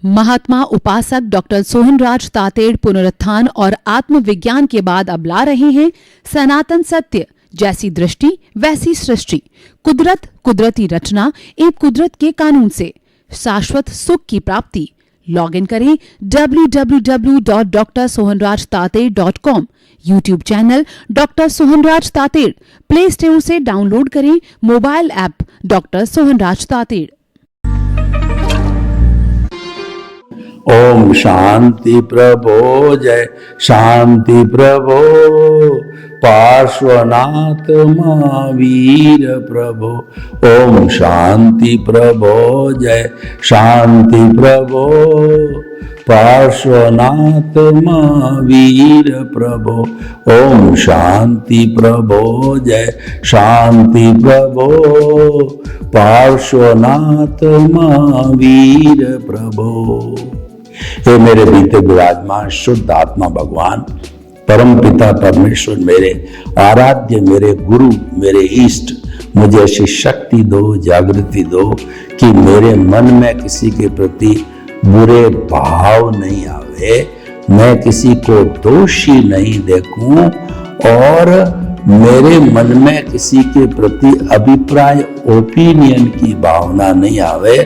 महात्मा उपासक डॉक्टर सोहनराज तातेड़ पुनरुत्थान और आत्मविज्ञान के बाद अब ला रहे हैं सनातन सत्य, जैसी दृष्टि वैसी सृष्टि, कुदरत, कुदरती रचना एवं कुदरत के कानून से शाश्वत सुख की प्राप्ति। लॉग इन करें www.drsohanrajtated.com, YouTube channel doctor Sohanraj Tated, play store से डाउनलोड करें mobile app doctor Sohanraj Tated. ओम शांति प्रभो, जय शांति प्रभो, पार्श्वनाथ महावीर प्रभो। ओम शांति प्रभो, जय शांति प्रभो, पार्श्वनाथ महावीर प्रभो। ओम शांति प्रभो, जय शांति प्रभो, पार्श्वनाथ महावीर प्रभो। हे मेरे बीते विराजमान शुद्ध आत्मा भगवान, परम पिता परमेश्वर, मेरे आराध्य, मेरे गुरु, मेरे इष्ट, मुझे ऐसी शक्ति दो, जागृति दो कि मेरे मन में किसी के प्रति बुरे भाव नहीं आवे, मैं किसी को दोषी नहीं देखूं और मेरे मन में किसी के प्रति अभिप्राय, ओपिनियन की भावना नहीं आवे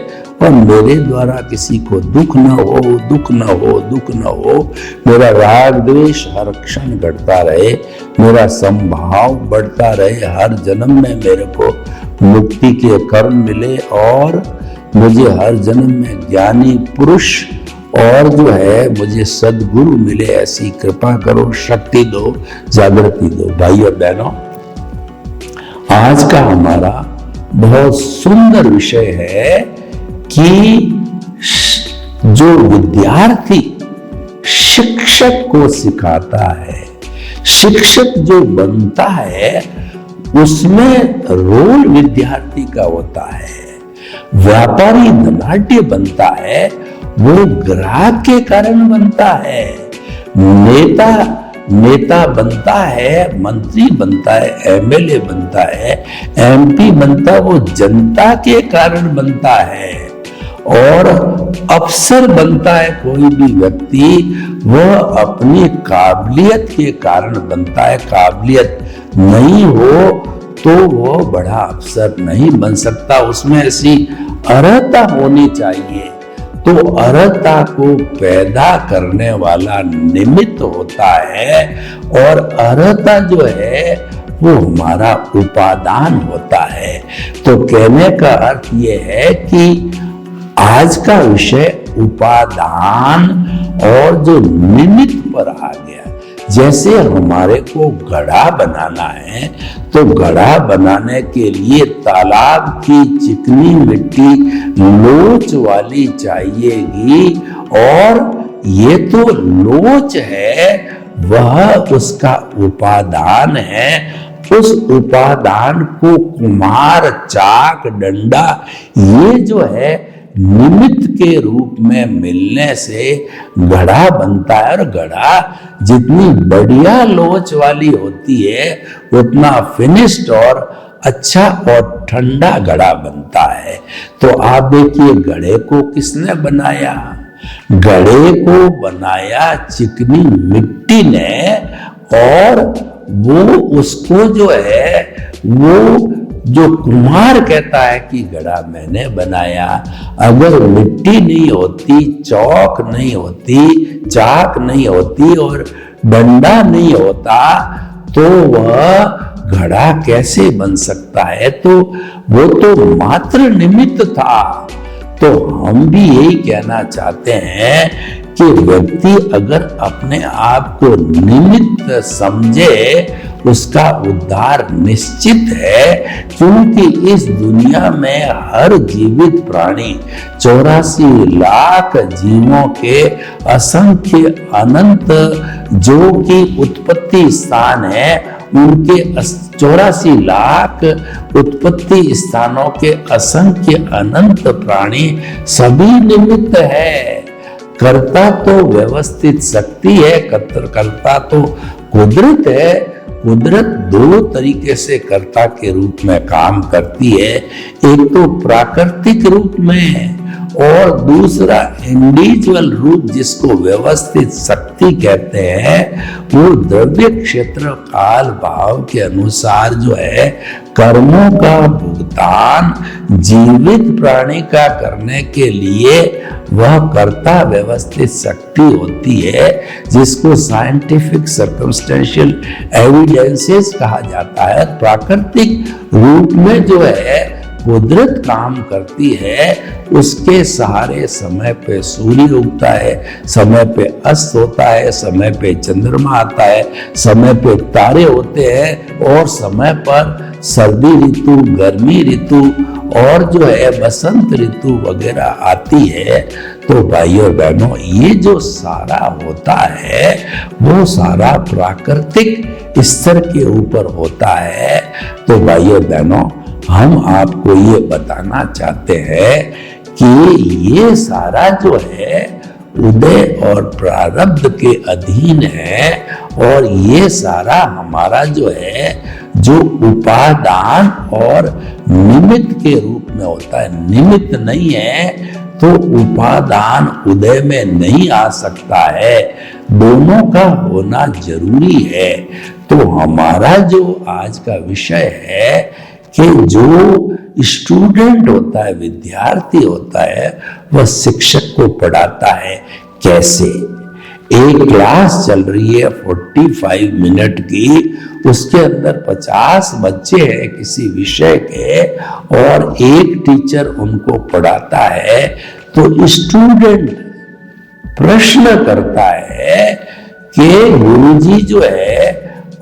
और मेरे द्वारा किसी को दुख न हो, दुख न हो, दुख न हो। मेरा राग द्वेष हर क्षण घटता रहे, मेरा संभाव बढ़ता रहे, हर जन्म में मेरे को मुक्ति के कर्म मिले और मुझे हर जन्म में ज्ञानी पुरुष और जो है मुझे सद्गुरु मिले। ऐसी कृपा करो, शक्ति दो, जागृति दो। भाइयों बहनों, आज का हमारा बहुत सुंदर विषय है कि जो विद्यार्थी शिक्षक को सिखाता है, शिक्षक जो बनता है, उसमें रोल विद्यार्थी का होता है। व्यापारी धनाढ्य बनता है, वो ग्राहक के कारण बनता है। नेता बनता है, मंत्री बनता है, एमएलए बनता है, एमपी बनता है, वो जनता के कारण बनता है। और अफसर बनता है कोई भी व्यक्ति, वह अपनी काबिलियत के कारण बनता है। काबिलियत नहीं हो तो वो बड़ा अफसर नहीं बन सकता, उसमें ऐसी अर्हता होनी चाहिए। तो अर्हता को पैदा करने वाला निमित्त होता है और अर्हता जो है वो हमारा उपादान होता है। तो कहने का अर्थ ये है कि आज का विषय उपादान और जो निमित्त पर आ गया। जैसे हमारे को घड़ा बनाना है तो घड़ा बनाने के लिए तालाब की चिकनी मिट्टी लोच वाली चाहिएगी और ये तो लोच है, वह उसका उपादान है। उस उपादान को कुम्हार, चाक, डंडा ये जो है निमित्त के रूप में मिलने से घड़ा बनता है। और घड़ा जितनी बढ़िया लोच वाली होती है उतना फिनिश्ड और अच्छा और ठंडा घड़ा बनता है। तो आप देखिए, घड़े को किसने बनाया? घड़े को बनाया चिकनी मिट्टी ने और वो उसको जो है वो जो कुम्हार कहता है कि घड़ा मैंने बनाया। अगर मिट्टी नहीं होती, चौक नहीं होती, चाक नहीं होती और डंडा नहीं होता तो वह घड़ा कैसे बन सकता है? तो वो तो मात्र निमित्त था। तो हम भी यही कहना चाहते हैं कि व्यक्ति अगर अपने आप को निमित्त समझे, उसका उद्धार निश्चित है। क्योंकि इस दुनिया में हर जीवित प्राणी 84 लाख जीवों के असंख्य अनंत जो कि उत्पत्ति स्थान है, उनके 84 लाख उत्पत्ति स्थानों के असंख्य अनंत प्राणी सभी निमित्त है। कर्ता तो व्यवस्थित शक्ति है, कर्ता तो कुदरत है। कुदरत दो तरीके से कर्ता के रूप में काम करती है। एक तो प्राकृतिक रूप में और दूसरा इंडिविजुअल रूप जिसको व्यवस्थित शक्ति कहते हैं, वो द्रव्य क्षेत्र काल भाव के अनुसार जो है कर्मों का भुगतान जीवित प्राणी का करने के लिए वह कर्ता व्यवस्थित शक्ति होती है, जिसको साइंटिफिक सर्कमस्टेंशियल एविडेंसेस कहा जाता है। प्राकृतिक रूप में जो है कुदरत काम करती है, उसके सहारे समय पे सूर्य उगता है, समय पे अस्त होता है, समय पे चंद्रमा आता है, समय पे तारे होते हैं, और समय पर सर्दी ऋतु, गर्मी ऋतु और जो है बसंत ऋतु वगैरह आती है। तो भाइयों बहनों, ये जो सारा होता है वो सारा प्राकृतिक स्तर के ऊपर होता है। तो भाइयों बहनों, हम आपको ये बताना चाहते हैं कि ये सारा जो है उदय और प्रारब्ध के अधीन है, और ये सारा हमारा जो है जो उपादान और निमित्त के रूप में होता है। निमित्त नहीं है तो उपादान उदय में नहीं आ सकता है, दोनों का होना जरूरी है। तो हमारा जो आज का विषय है कि जो स्टूडेंट होता है, विद्यार्थी होता है, वह शिक्षक को पढ़ाता है कैसे। एक क्लास चल रही है 45 मिनट की, उसके अंदर 50 बच्चे हैं किसी विषय के, और एक टीचर उनको पढ़ाता है। तो स्टूडेंट प्रश्न करता है कि गुरुजी जो है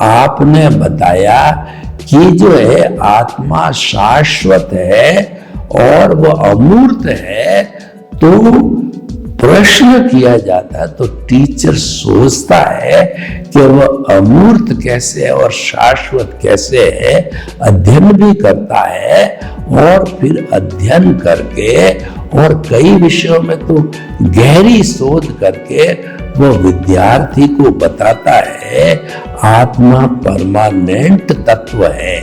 आपने बताया कि जो है आत्मा शाश्वत है और वह अमूर्त है, तो प्रश्न किया जाता है। तो टीचर सोचता है कि वह अमूर्त कैसे है और शाश्वत कैसे है, अध्ययन भी करता है, और फिर अध्ययन करके और कई विषयों में तो गहरी शोध करके वो विद्यार्थी को बताता है आत्मा परमानेंट तत्व है,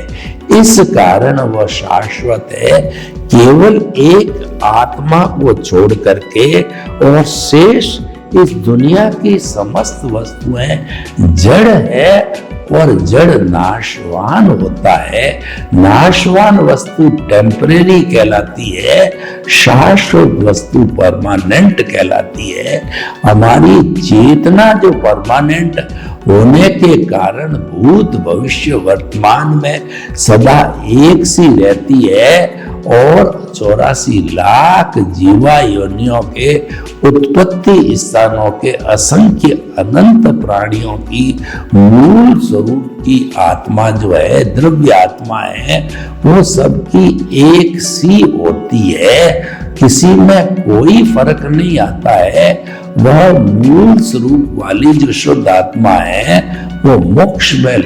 इस कारण वह शाश्वत है। केवल एक आत्मा को छोड़ करके और शेष इस दुनिया की समस्त वस्तुएं जड़ है, और जड़ नाशवान होता है। नाशवान वस्तु टेम्परेरी कहलाती है, शाश्वत वस्तु परमानेंट कहलाती है। हमारी चेतना जो परमानेंट होने के कारण भूत भविष्य वर्तमान में सदा एक सी रहती है, और 84 लाख जीवा योनियों के उत्पत्ति स्थानों के असंख्य अनंत प्राणियों की मूल स्वरूप की आत्मा जो है, द्रव्य आत्मा है, वो सबकी एक सी होती है, किसी में कोई फर्क नहीं आता है। वह मूल स्वरूप वाली जो शुद्ध आत्मा है वो मोक्ष में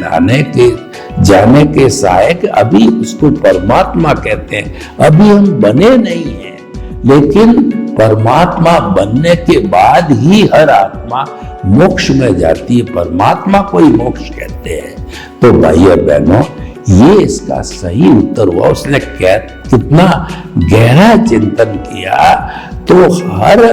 जाने के सहायक, अभी उसको परमात्मा कहते हैं। अभी हम बने नहीं हैं, लेकिन परमात्मा बनने के बाद ही हर आत्मा मोक्ष में जाती है, परमात्मा को ही मोक्ष कहते हैं। तो भाइयों बहनों, ये इसका सही उत्तर हुआ। उसने कितना गहरा चिंतन किया। तो हर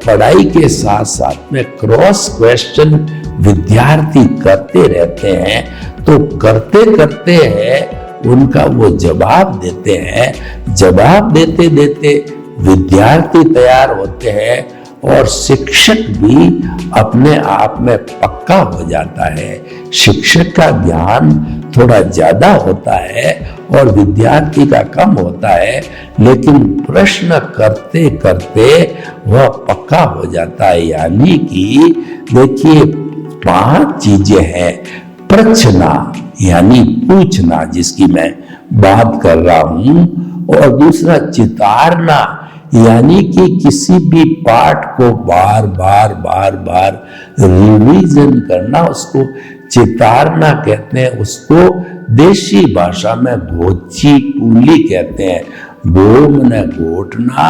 पढ़ाई के साथ साथ में क्रॉस क्वेश्चन विद्यार्थी करते रहते हैं, तो करते करते हैं उनका वो जवाब देते हैं। जवाब देते देते विद्यार्थी तैयार होते हैं, और शिक्षक भी अपने आप में पक्का हो जाता है। शिक्षक का ज्ञान थोड़ा ज्यादा होता है और विद्यार्थी का कम होता है, लेकिन प्रश्न करते करते वह पक्का हो जाता है। यानी कि देखिए, 5 चीजें हैं। प्रश्ना यानी पूछना, जिसकी मैं बात कर रहा हूं, और दूसरा चितारना, यानी कि किसी भी पाठ को बार बार रिवीजन करना, उसको चितारना कहते हैं। उसको देशी भाषा में गोची पूली कहते हैं। गो मने गोटना,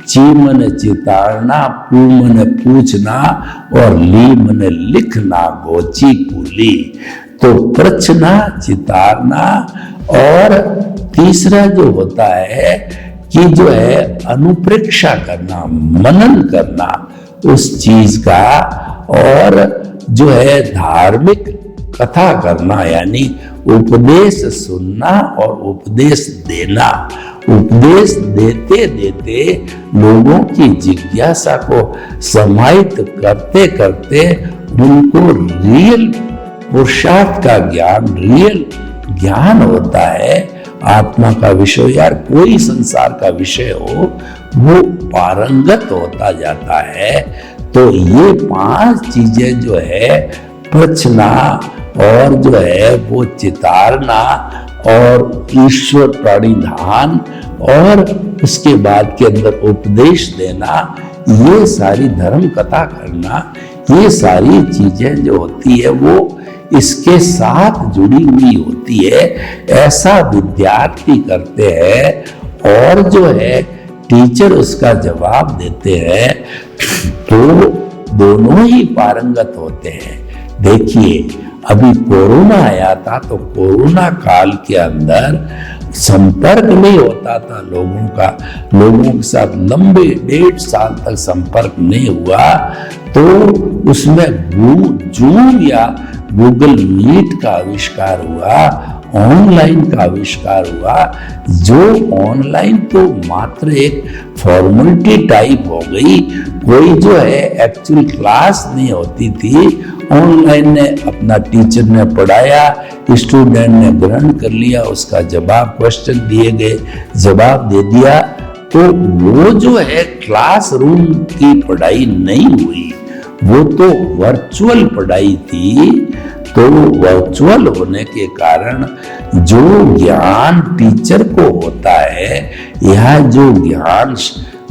ची मने चितारना, पू मने पूछना, और ली मने लिखना, गोची पूली। तो प्रश्ना, चितारना, और तीसरा जो होता है कि जो है अनुप्रेक्षा करना, मनन करना उस चीज का, और जो है धार्मिक कथा करना, यानी उपदेश सुनना और उपदेश देना। उपदेश देते देते लोगों की जिज्ञासा को समाहित करते करते उनको रियल पुरुषार्थ का ज्ञान, रियल ज्ञान होता है। आत्मा का विषय, यार कोई संसार का विषय हो, वो पारंगत होता जाता है। तो ये 5 चीजें जो है, पचना और जो है वो चितारना और ईश्वर प्राणिधान और उसके बाद के अंदर उपदेश देना, ये सारी धर्म कथा करना, ये सारी चीजें जो होती है वो इसके साथ जुड़ी हुई होती है। ऐसा विद्यार्थी करते हैं और जो है टीचर उसका जवाब देते हैं, तो दोनों ही पारंगत होते हैं। देखिए अभी कोरोना आया था, तो कोरोना काल के अंदर संपर्क नहीं होता था लोगों का, लोगों के साथ लंबे 1.5 साल तक संपर्क नहीं हुआ। तो उसमें जूम या गूगल मीट का आविष्कार हुआ, ऑनलाइन का आविष्कार हुआ। जो ऑनलाइन तो मात्र एक फॉर्मेलिटी टाइप हो गई, कोई जो है एक्चुअल क्लास नहीं होती थी। ऑनलाइन ने अपना टीचर ने पढ़ाया, स्टूडेंट ने ग्रहण कर लिया, उसका जवाब, क्वेश्चन दिए गए, जवाब दे दिया। तो वो जो है क्लासरूम की पढ़ाई नहीं हुई, वो तो वर्चुअल पढ़ाई थी। तो वर्चुअल होने के कारण जो ज्ञान टीचर को होता है, यह जो ज्ञान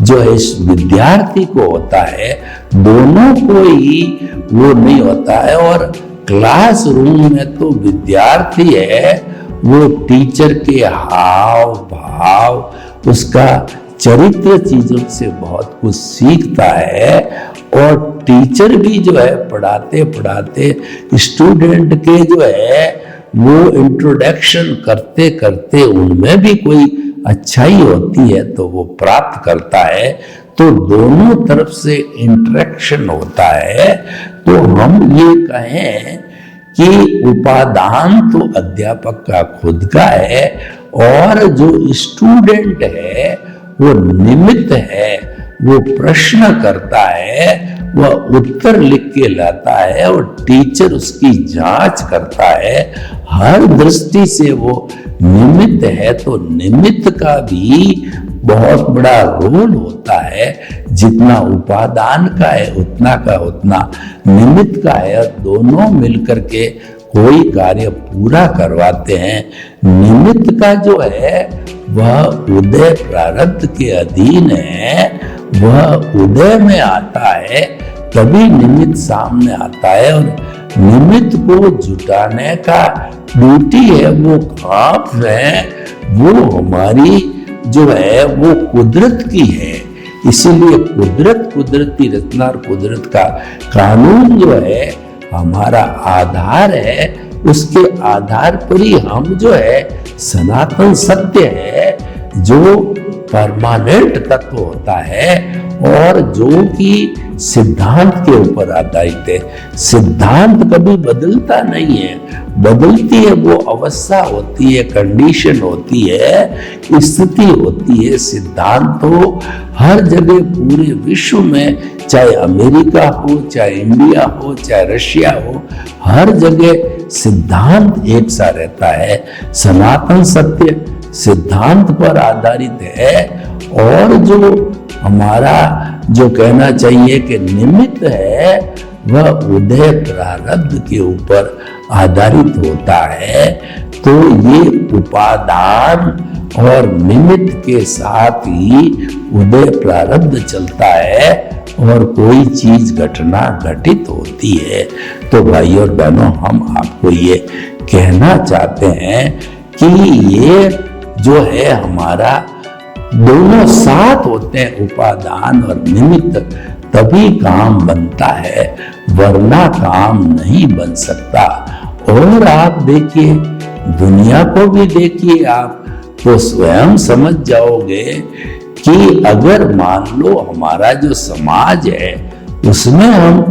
जो है इस विद्यार्थी को होता है, दोनों को ही वो नहीं होता है। और क्लासरूम में तो विद्यार्थी है, वो टीचर के हाव भाव, उसका चरित्र चीजों से बहुत कुछ सीखता है। और टीचर भी जो है पढ़ाते पढ़ाते स्टूडेंट के जो है वो इंट्रोडक्शन करते करते उनमें भी कोई अच्छाई होती है तो वो प्राप्त करता है। तो दोनों तरफ से इंटरेक्शन होता है। तो हम ये कहें कि उपादान तो अध्यापक का खुद का है, और जो स्टूडेंट है वो निमित्त है, वो प्रश्न करता है, वह उत्तर लिख के लाता है और टीचर उसकी जांच करता है। हर दृष्टि से वो निमित्त है। तो निमित्त का भी बहुत बड़ा रोल होता है। जितना उपादान का है उतना का उतना निमित्त का है, और दोनों मिलकर के कोई कार्य पूरा करवाते हैं। निमित्त का जो है वह उदय प्रारब्ध के अधीन है, वह उदय में आता है तभी निमित्त सामने आता है। और निमित्त को जुटाने का ड्यूटी है, वो काम है, वो हमारी जो है वो कुदरत की है। इसीलिए कुदरत, कुदरती रचना और कुदरत का कानून जो है हमारा आधार है। उसके आधार पर ही हम जो है सनातन सत्य है, जो परमानेंट तत्व होता है और जो कि सिद्धांत के ऊपर आधारित है। सिद्धांत कभी बदलता नहीं है, बदलती है वो अवस्था होती है, कंडीशन होती है, स्थिति होती है। सिद्धांत तो हर जगह पूरे विश्व में, चाहे अमेरिका हो, चाहे इंडिया हो, चाहे रशिया हो, हर जगह सिद्धांत एक सा रहता है। सनातन सत्य सिद्धांत पर आधारित है। और जो हमारा जो कहना चाहिए कि निमित्त है, वह उदय प्रारब्ध के ऊपर आधारित होता है। तो ये उपादान और निमित्त के साथ ही उदय प्रारब्ध चलता है और कोई चीज घटना घटित होती है। तो भाई और बहनों, हम आपको ये कहना चाहते हैं कि ये जो है हमारा दोनों साथ होते हैं, उपादान और निमित्त, तभी काम बनता है, वरना काम नहीं बन सकता। और आप देखिए, दुनिया को भी देखिए आप, तो स्वयं समझ जाओगे कि अगर मान लो हमारा जो समाज है उसमें हम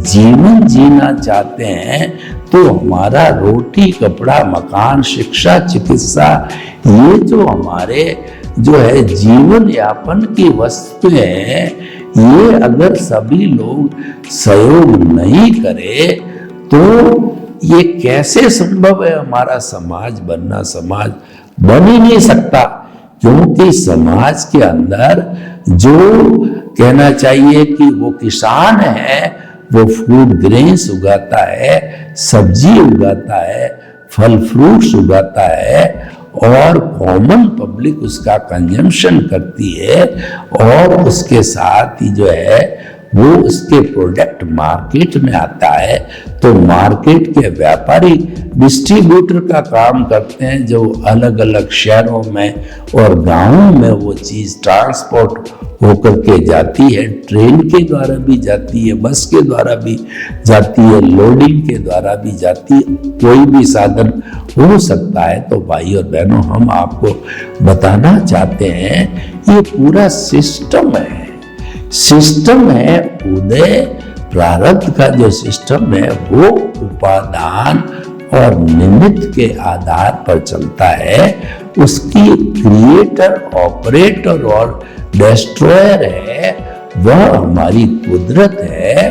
जीवन जीना चाहते हैं तो हमारा रोटी कपड़ा मकान शिक्षा चिकित्सा ये जो हमारे जो है जीवन यापन की वस्तुएं हैं, ये अगर सभी लोग सहयोग नहीं करे तो ये कैसे संभव है हमारा समाज बनना? समाज बन ही नहीं सकता, क्योंकि समाज के अंदर जो कहना चाहिए कि वो किसान है, वो फूड ग्रेन्स उगाता है, सब्जी उगाता है, फल फ्रूट्स उगाता है और कॉमन पब्लिक उसका कंजम्पशन करती है और उसके साथ ही जो है वो उसके प्रोडक्ट मार्केट में आता है, तो मार्केट के व्यापारी डिस्ट्रीब्यूटर का काम करते हैं जो अलग अलग शहरों में और गांवों में वो चीज ट्रांसपोर्ट होकर के जाती है। ट्रेन के द्वारा भी जाती है, बस के द्वारा भी जाती है, लोडिंग के द्वारा भी जाती है, कोई भी साधन हो सकता है। तो भाई और बहनों, हम आपको बताना चाहते हैं ये पूरा सिस्टम है, सिस्टम है उदय प्रारब्ध का जो सिस्टम है वो उपादान और निमित्त के आधार पर चलता है। उसकी क्रिएटर, ऑपरेटर और डिस्ट्रॉयर है वह हमारी कुदरत है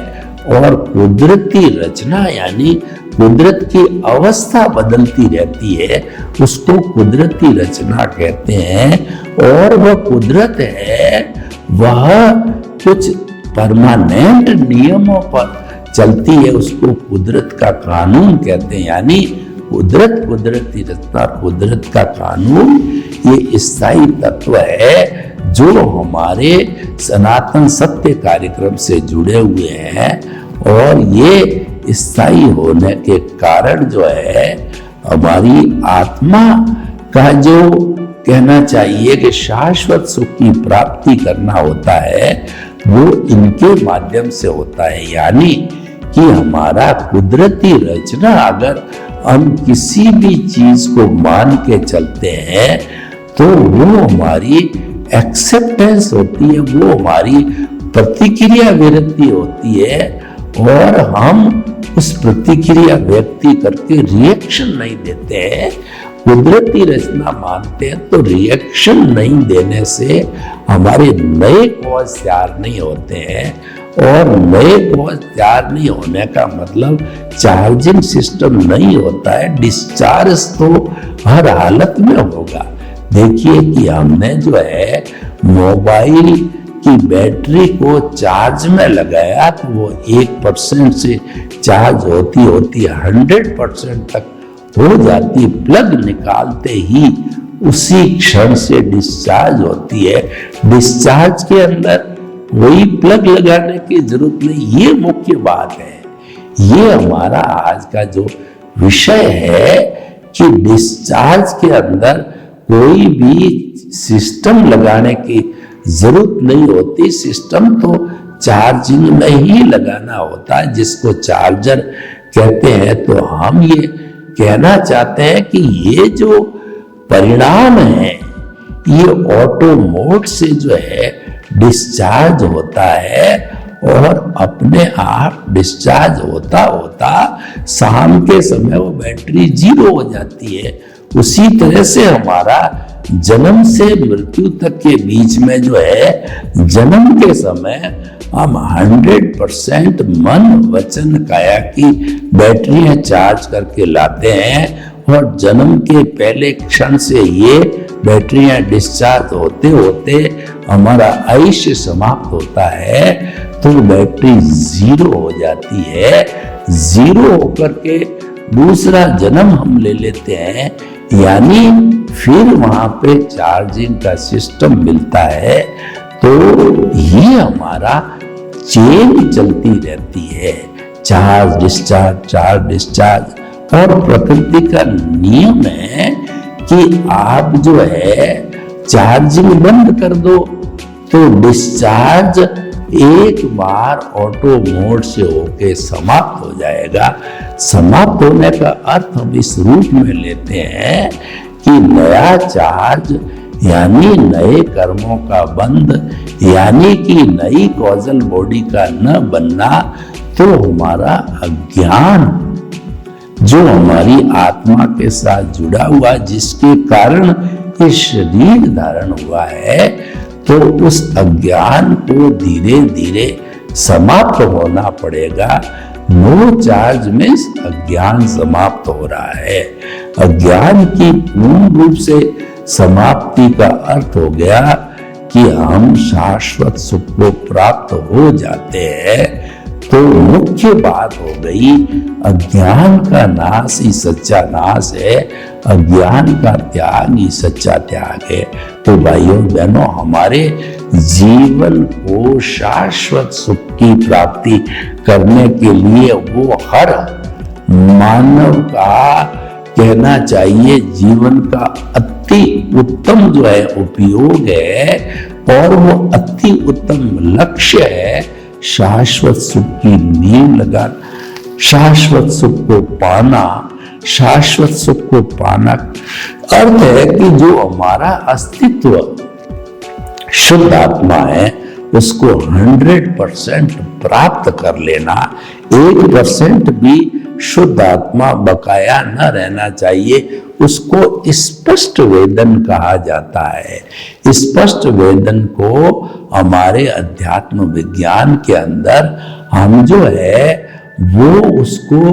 और कुदरती रचना यानी कुदरत की अवस्था बदलती रहती है, उसको कुदरती रचना कहते हैं। और वह कुदरत है वह कुछ परमानेंट नियमों पर चलती है, उसको कुदरत का कानून कहते हैं। यानी कुदरत, कुदरती रचना, कुदरत का कानून ये स्थायी तत्व है जो हमारे सनातन सत्य कार्यक्रम से जुड़े हुए हैं। और ये स्थायी होने के कारण जो है हमारी आत्मा का जो कहना चाहिए कि शाश्वत सुख की प्राप्ति करना होता है वो इनके माध्यम से होता है। यानी कि हमारा कुदरती रचना अगर हम किसी भी चीज को मान के चलते हैं तो वो हमारी एक्सेप्टेंस होती है, वो हमारी प्रतिक्रिया विरक्ति होती है और हम उस प्रतिक्रिया व्यक्ति करके रिएक्शन नहीं देते हैं। कुदरती रचना मानते हैं तो रिएक्शन नहीं देने से हमारे नए कॉज तैयार नहीं होते हैं और नए कॉज तैयार नहीं होने का मतलब चार्जिंग सिस्टम नहीं होता है, डिस्चार्ज तो हर हालत में होगा। देखिए कि हमने जो है मोबाइल की बैटरी को चार्ज में लगाया तो वो 1% से चार्ज होती होती 100% तक हो जाती, प्लग निकालते ही उसी क्षण से डिस्चार्ज होती है। डिस्चार्ज के अंदर कोई प्लग लगाने की जरूरत नहीं, ये मुख्य बात है। ये हमारा आज का जो विषय है कि डिस्चार्ज के अंदर कोई भी सिस्टम लगाने की जरूरत नहीं होती, सिस्टम तो चार्जिंग में ही लगाना होता है जिसको चार्जर कहते हैं। तो हम ये कहना चाहते हैं कि ये जो परिणाम है ये ऑटो मोड से जो है डिस्चार्ज होता है और अपने आप डिस्चार्ज होता होता शाम के समय वो बैटरी 0 हो जाती है। उसी तरह से हमारा जन्म से मृत्यु तक के बीच में जो है जन्म के समय हम 100% मन वचन काया की बैटरियां चार्ज करके लाते हैं और जन्म के पहले क्षण से ये बैटरियां डिस्चार्ज होते होते हमारा आयुष्य समाप्त होता है तो बैटरी 0 हो जाती है। 0 होकर के दूसरा जन्म हम ले लेते हैं, यानी फिर वहां पे चार्जिंग का सिस्टम मिलता है। तो ये हमारा चेन चलती रहती है, चार्ज डिस्चार्ज। और प्रकृति का नियम है कि आप जो है चार्जिंग बंद कर दो तो डिस्चार्ज एक बार ऑटो मोड से होके समाप्त हो जाएगा। समाप्त होने का अर्थ हम इस रूप में लेते हैं कि कि नया चार्ज यानी नए कर्मों का बंध, यानी कि नई कॉजल बॉडी का न बनना, तो हमारा अज्ञान जो हमारी आत्मा के साथ जुड़ा हुआ, जिसके कारण ये शरीर धारण हुआ है, तो उस अज्ञान को धीरे धीरे समाप्त होना पड़ेगा। नो चार्ज में अज्ञान समाप्त हो रहा है। अज्ञान की पूर्ण रूप से समाप्ति का अर्थ हो गया कि हम शाश्वत सुख को प्राप्त हो जाते हैं। तो मुख्य बात हो गई, अज्ञान का नाश ही सच्चा नाश है, अज्ञान का त्याग ही सच्चा त्याग है। तो भाइयों बहनों, हमारे जीवन को शाश्वत सुख की प्राप्ति करने के लिए वो हर मानव का कहना चाहिए जीवन का अति उत्तम जो है उपयोग है, और वो अति उत्तम लक्ष्य है शाश्वत सुख की नींव लगाना, शाश्वत सुख को पाना। शाश्वत सुख को पाना अर्थ है कि जो हमारा अस्तित्व शुद्ध आत्मा है उसको 100% प्राप्त कर लेना। 1% भी शुद्ध आत्मा बकाया न रहना चाहिए, उसको स्पष्ट वेदन कहा जाता है। स्पष्ट वेदन को हमारे अध्यात्म विज्ञान के अंदर हम जो है वो उसको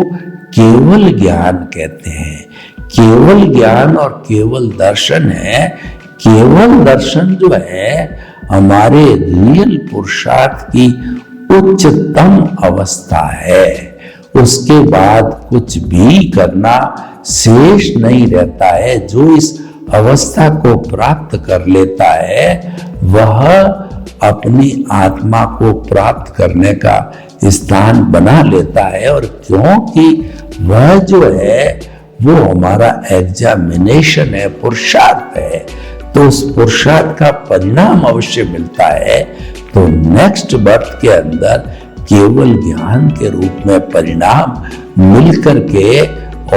केवल ज्ञान कहते हैं। केवल ज्ञान और केवल दर्शन है। केवल दर्शन जो है हमारे रियल पुरुषार्थ की उच्चतम अवस्था है। उसके बाद कुछ भी करना शेष नहीं रहता है। जो इस अवस्था को प्राप्त कर लेता है वह अपनी आत्मा को प्राप्त करने का स्थान बना लेता है। और क्योंकि वह जो है वो हमारा एग्जामिनेशन है, पुरुषार्थ है, तो उस पुरुषार्थ का परिणाम अवश्य मिलता है। तो नेक्स्ट बर्थ के अंदर केवल ज्ञान के रूप में परिणाम मिलकर के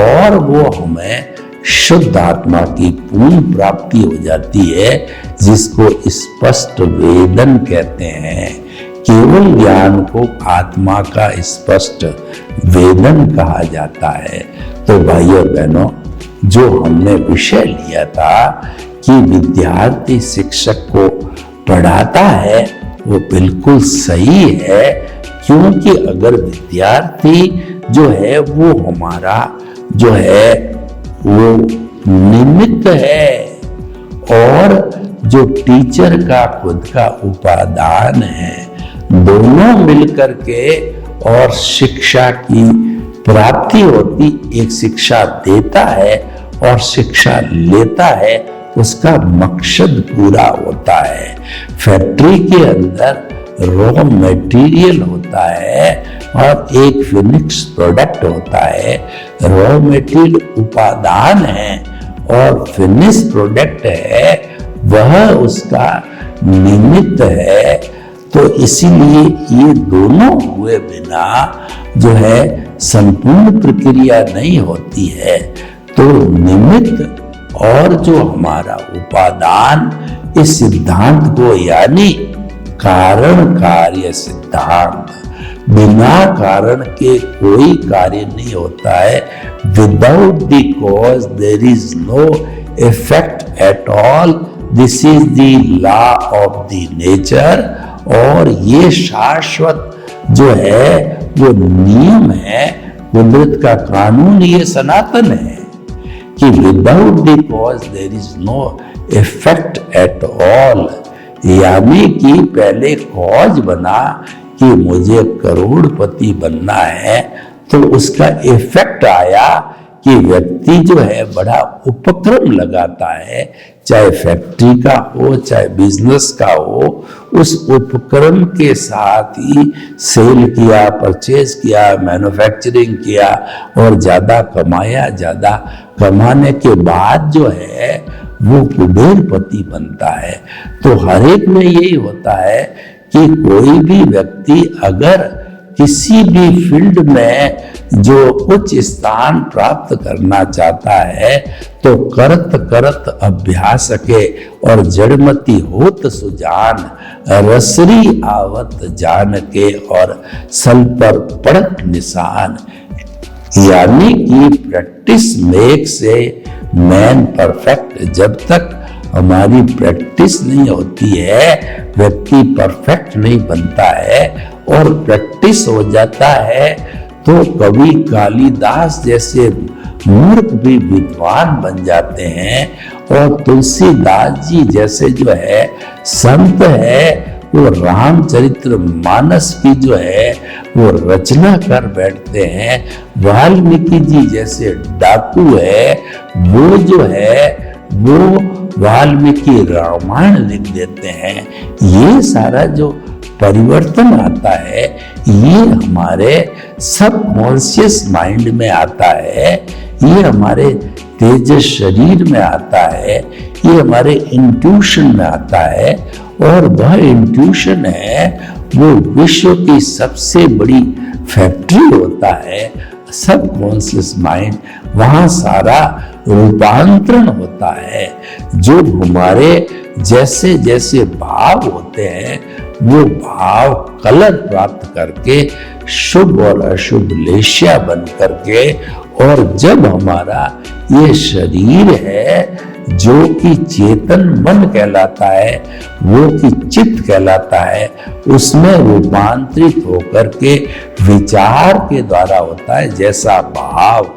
और वो हमें शुद्ध आत्मा की पूर्ण प्राप्ति हो जाती है, जिसको स्पष्ट वेदन कहते हैं। केवल ज्ञान को आत्मा का स्पष्ट वेदन कहा जाता है। तो भाइयों बहनों, जो हमने विषय लिया था कि विद्यार्थी शिक्षक को पढ़ाता है वो बिल्कुल सही है, क्योंकि अगर विद्यार्थी जो है वो हमारा जो है वो निमित्त है, और जो टीचर का खुद का उपादान है, दोनों मिलकर के और शिक्षा की प्राप्ति होती। एक शिक्षा देता है और शिक्षा लेता है, उसका मकसद पूरा होता है। फैक्ट्री के अंदर रॉ मटेरियल होता है और एक फिनिश प्रोडक्ट होता है। रॉ मटेरियल उपादान है और फिनिश प्रोडक्ट है, वह उसका निमित्त है। तो इसीलिए ये दोनों हुए बिना जो है संपूर्ण प्रक्रिया नहीं होती है। तो निमित्त और जो हमारा उपादान, इस सिद्धांत को यानी कारण कार्य सिद्धांत, बिना कारण के कोई कार्य नहीं होता है। Without the cause there is no effect at all. This is the law of the nature. और ये शाश्वत जो है वो नियम है, कुदरत का कानून, ये सनातन है कि without the cause there is no effect at all. यानी कि पहले कॉज बना कि मुझे करोड़पति बनना है, तो उसका इफेक्ट आया कि व्यक्ति जो है बड़ा उपक्रम लगाता है, चाहे फैक्ट्री का हो चाहे बिजनेस का हो, उस उपक्रम के साथ ही सेल किया, परचेज किया, मैन्युफैक्चरिंग किया और ज्यादा कमाया। ज्यादा कमाने के बाद जो है वो कुबेरपति बनता है। तो हर एक में यही होता है कि कोई भी व्यक्ति अगर किसी भी फील्ड में जो उच्च स्थान प्राप्त करना चाहता है तो करत करत अभ्यास के और जड़मती होत सुजान, रसरी आवत जान के और सल पर पड़त निशान। यानी कि practice makes a man perfect. जब तक हमारी प्रैक्टिस नहीं होती है व्यक्ति परफेक्ट नहीं बनता है, और प्रैक्टिस हो जाता है तो कवि कालिदास जैसे मूर्ख भी विद्वान बन जाते हैं, और तुलसीदास जी जैसे जो है संत है वो रामचरित्र मानस की जो है वो रचना कर बैठते हैं। वाल्मीकि जी जैसे डाकू है वो जो है वो वाल्मीकि रामायण लिख देते हैं। ये सारा जो परिवर्तन आता है ये हमारे सबकॉन्शियस माइंड में आता है, ये हमारे तेजस शरीर में आता है, ये हमारे इंट्यूशन में आता है, और वह इंट्यूशन है वो विश्व की सबसे बड़ी फैक्ट्री होता है सबकॉन्शियस माइंड। वहां सारा रूपांतरण होता है। जो हमारे जैसे जैसे भाव होते हैं वो भाव कलर प्राप्त करके शुभ और अशुभ लेशिया बन करके, और जब हमारा ये शरीर है जो कि चेतन मन कहलाता है, वो कि चित्त कहलाता है, उसमें रूपांतरित होकर के विचार के द्वारा होता है। जैसा भाव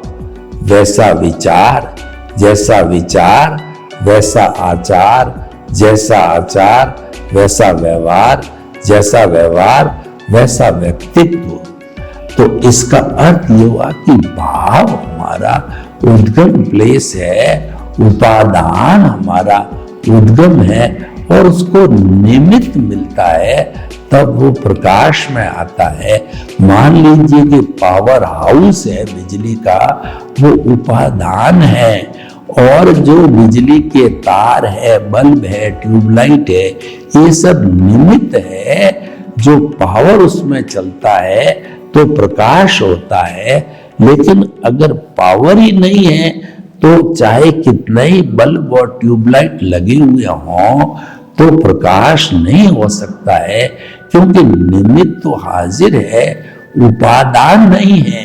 वैसा विचार, जैसा विचार वैसा आचार, जैसा आचार वैसा व्यवहार, जैसा व्यवहार वैसा व्यक्तित्व। तो इसका अर्थ ये हुआ कि भाव हमारा उद्गम प्लेस है, उपादान हमारा उद्गम है, और उसको निमित्त मिलता है तब वो प्रकाश में आता है। मान लीजिए कि पावर हाउस है बिजली का, वो उपादान है, और जो बिजली के तार है, बल्ब है, ट्यूबलाइट है, ये सब निमित्त है। जो पावर उसमें चलता है तो प्रकाश होता है, लेकिन अगर पावर ही नहीं है तो चाहे कितना ही बल्ब और ट्यूबलाइट लगे हुए हों तो प्रकाश नहीं हो सकता है, क्योंकि निमित्त तो हाजिर है, उपादान नहीं है।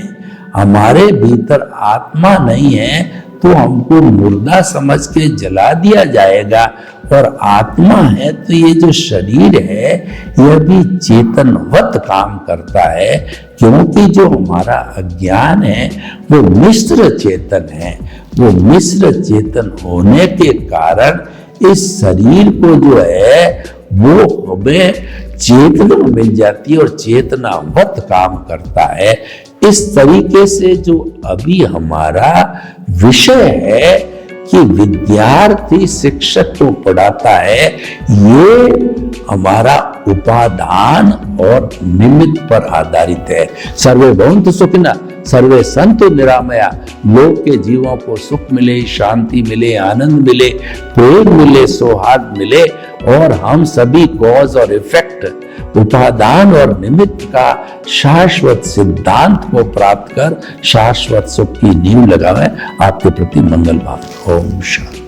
हमारे भीतर आत्मा नहीं है तो हमको मुर्दा समझ के जला दिया जाएगा, और आत्मा है तो ये जो शरीर है यह भी चेतनवत काम करता है, क्योंकि जो हमारा अज्ञान है वो मिश्र चेतन है। वो मिश्र चेतन होने के कारण इस शरीर को जो है वो हमें चेतना मिल जाती है और चेतनावत काम करता है। इस तरीके से जो अभी हमारा विषय है कि विद्यार्थी शिक्षक को पढ़ाता है, ये हमारा उपादान और निमित्त पर आधारित है। सर्वे भवन्तु सुखिनः, सर्वे सन्तु निरामया। लोक के जीवों को सुख मिले, शांति मिले, आनंद मिले, प्रेम मिले, सौहार्द मिले, और हम सभी कॉज और इफेक्ट, उपादान और निमित्त का शाश्वत सिद्धांत को प्राप्त कर शाश्वत सुख की नींव लगावे। आपके प्रति मंगल भाव। ओम शांति।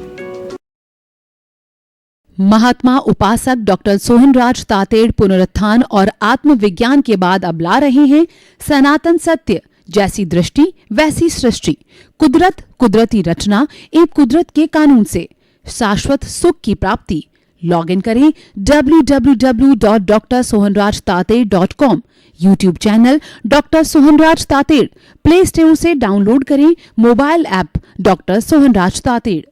महात्मा उपासक डॉक्टर सोहनराज तातेड़ पुनरुत्थान और आत्मविज्ञान के बाद अब ला रहे हैं सनातन सत्य, जैसी दृष्टि वैसी सृष्टि, कुदरत कुदरती रचना एवं कुदरत के कानून से शाश्वत सुख की प्राप्ति। लॉग इन करें www.drsohanrajtated.com, YouTube channel doctor Sohanraj Tated, play store से डाउनलोड करें mobile app doctor Sohanraj Tated.